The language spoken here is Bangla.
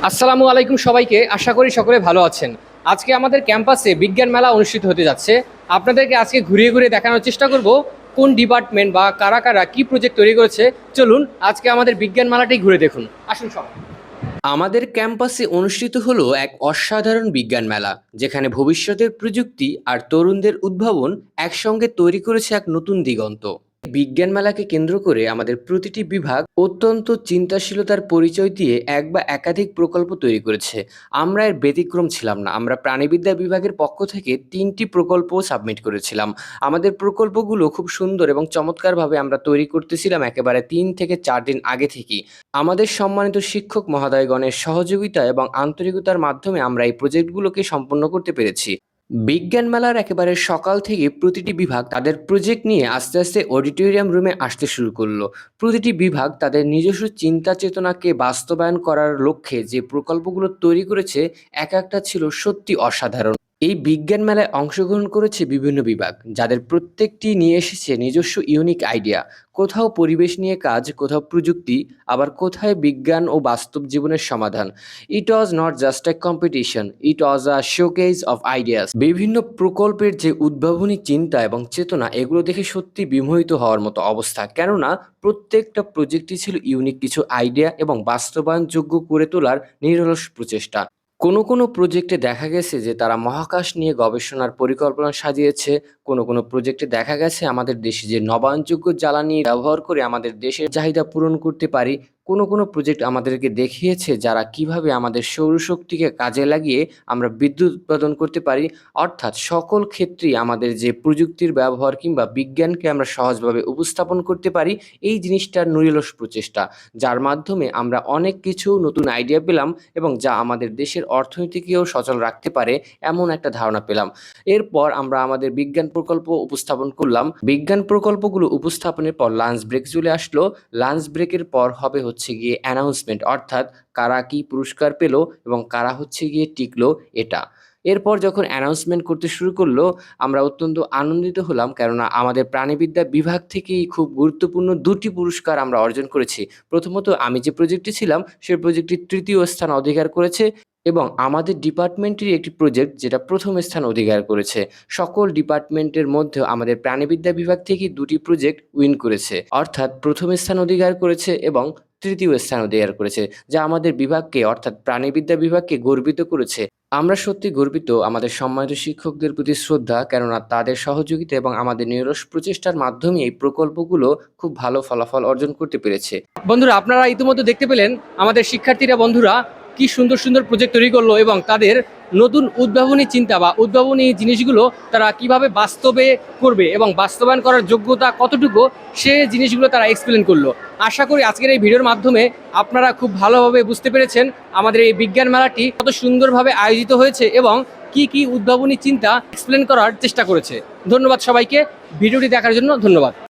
আসসালামু আলাইকুম সবাইকে। আশা করি সকলে ভালো আছেন। আজকে আমাদের ক্যাম্পাসে বিজ্ঞান মেলা অনুষ্ঠিত হতে যাচ্ছে। আপনাদেরকে আজকে ঘুরিয়ে ঘুরিয়ে দেখানোর চেষ্টা করব কোন ডিপার্টমেন্ট বা কারা কারা কী প্রজেক্ট তৈরি করেছে। চলুন আজকে আমাদের বিজ্ঞান মেলাটাই ঘুরে দেখুন। আসুন সবাই। আমাদের ক্যাম্পাসে অনুষ্ঠিত হলো এক অসাধারণ বিজ্ঞান মেলা, যেখানে ভবিষ্যতের প্রযুক্তি আর তরুণদের উদ্ভাবন একসঙ্গে তৈরি করেছে এক নতুন দিগন্ত। বিজ্ঞান মেলাকে কেন্দ্র করে আমাদের প্রতিটি বিভাগ অত্যন্ত চিন্তাশীলতার পরিচয় দিয়ে এক বা একাধিক প্রকল্প তৈরি করেছে। আমরা এর ব্যতিক্রম ছিলাম না। আমরা প্রাণীবিদ্যা বিভাগের পক্ষ থেকে ৩টি প্রকল্প সাবমিট করেছিলাম। আমাদের প্রকল্পগুলো খুব সুন্দর এবং চমৎকারভাবে আমরা তৈরি করতেছিলাম একেবারে ৩ থেকে ৪ দিন আগে থেকেই। আমাদের সম্মানিত শিক্ষক মহোদয়গণের সহযোগিতা এবং আন্তরিকতার মাধ্যমে আমরা এই প্রজেক্টগুলোকে সম্পন্ন করতে পেরেছি। বিজ্ঞান মেলার একেবারে সকাল থেকে প্রতিটি বিভাগ তাদের প্রজেক্ট নিয়ে আস্তে আস্তে অডিটোরিয়াম রুমে আসতে শুরু করলো। প্রতিটি বিভাগ তাদের নিজস্ব চিন্তা চেতনাকে বাস্তবায়ন করার লক্ষ্যে যে প্রকল্পগুলো তৈরি করেছে, এক একটা ছিল সত্যি অসাধারণ। এই বিজ্ঞান মেলায় অংশগ্রহণ করেছে বিভিন্ন বিভাগ, যাদের প্রত্যেকটি নিয়ে এসেছে নিজস্ব ইউনিক আইডিয়া। কোথাও পরিবেশ নিয়ে কাজ, কোথাও প্রযুক্তি, আবার কোথায় বিজ্ঞান ও বাস্তব জীবনের সমাধান। It was not just a competition, it was a showcase of ideas. বিভিন্ন প্রকল্পের যে উদ্ভাবনী চিন্তা এবং চেতনা, এগুলো দেখে সত্যি বিমোহিত হওয়ার মতো অবস্থা। কেননা প্রত্যেকটা প্রজেক্টই ছিল ইউনিক কিছু আইডিয়া এবং বাস্তবায়নযোগ্য করে তোলার নিরলস প্রচেষ্টা। কোনো প্রজেক্টে দেখা গেছে যে তারা মহাকাশ নিয়ে গবেষণার পরিকল্পনা সাজিয়েছে। কোনো প্রজেক্টে দেখা গেছে আমাদের দেশে যে নবায়নযোগ্য জ্বালানি ব্যবহার করে আমাদের দেশের চাহিদা পূরণ করতে পারি। কোনো প্রজেক্ট আমাদেরকে দেখিয়েছে যারা কিভাবে আমাদের সৌরশক্তিকে কাজে লাগিয়ে আমরা বিদ্যুৎ উৎপাদন করতে পারি। অর্থাৎ সকল ক্ষেত্রেই আমাদের যে প্রযুক্তির ব্যবহার কিংবা বিজ্ঞানকে আমরা সহজভাবে উপস্থাপন করতে পারি, এই জিনিসটার নিরলস প্রচেষ্টা, যার মাধ্যমে আমরা অনেক কিছু নতুন আইডিয়া পেলাম এবং যা আমাদের দেশের অর্থনীতিকেও সচল রাখতে পারে এমন একটা ধারণা পেলাম। এরপর আমরা আমাদের বিজ্ঞান প্রকল্প উপস্থাপন করলাম। বিজ্ঞান প্রকল্পগুলো উপস্থাপনের পর লাঞ্চ ব্রেক চলে আসলো। লাঞ্চ ব্রেকের পর হবে হচ্ছে গিয়ে অ্যানাউন্সমেন্ট, অর্থাৎ কারা কি পুরস্কার পেল এবং কারা হচ্ছে গিয়ে টিকলো এটা। এরপর যখন অ্যানাউন্সমেন্ট করতে শুরু করলো, আমরা অত্যন্ত আনন্দিত হলাম, কেননা আমাদের প্রাণীবিদ্যা বিভাগ থেকেই খুব গুরুত্বপূর্ণ ২টি পুরস্কার আমরা অর্জন করেছি। প্রথমত আমি যে প্রজেক্টে ছিলাম সেই প্রজেক্টটি ৩য় স্থান অধিকার করেছে এবং আমাদের ডিপার্টমেন্টেরই একটি প্রজেক্ট যেটা ১ম স্থান অধিকার করেছে। সকল ডিপার্টমেন্টের মধ্যেও আমাদের প্রাণীবিদ্যা বিভাগ থেকেই ২টি প্রজেক্ট উইন করেছে, অর্থাৎ ১ম স্থান অধিকার করেছে এবং ৩য় স্থান অধিকার করেছে, যা আমাদের বিভাগকে অর্থাৎ প্রাণীবিদ্যা বিভাগকে গর্বিত করেছে। আমরা সত্যি গর্বিত। আমাদের সম্মানিত শিক্ষকদের প্রতি শ্রদ্ধা, কেননা তাদের সহযোগিতা এবং আমাদের নিরলস প্রচেষ্টার মাধ্যমে এই প্রকল্পগুলো খুব ভালো ফলাফল অর্জন করতে পেরেছে। বন্ধুরা, আপনারা ইতিমধ্যে দেখতে পেলেন আমাদের শিক্ষার্থীরা বন্ধুরা কি সুন্দর সুন্দর প্রজেক্ট তৈরি করলো এবং তাদের নতুন উদ্ভাবনী চিন্তা বা উদ্ভাবনী জিনিসগুলো তারা কিভাবে বাস্তবে করবে এবং বাস্তবায়ন করার যোগ্যতা কতটুকু, সে জিনিসগুলো তারা এক্সপ্লেন করলো। আশা করি আজকের এই ভিডিওর মাধ্যমে আপনারা খুব ভালোভাবে বুঝতে পেরেছেন আমাদের এই বিজ্ঞান মেলাটি কত সুন্দরভাবে আয়োজিত হয়েছে এবং কি উদ্ভাবনী চিন্তা এক্সপ্লেন করার চেষ্টা করেছে। ধন্যবাদ সবাইকে ভিডিওটি দেখার জন্য। ধন্যবাদ।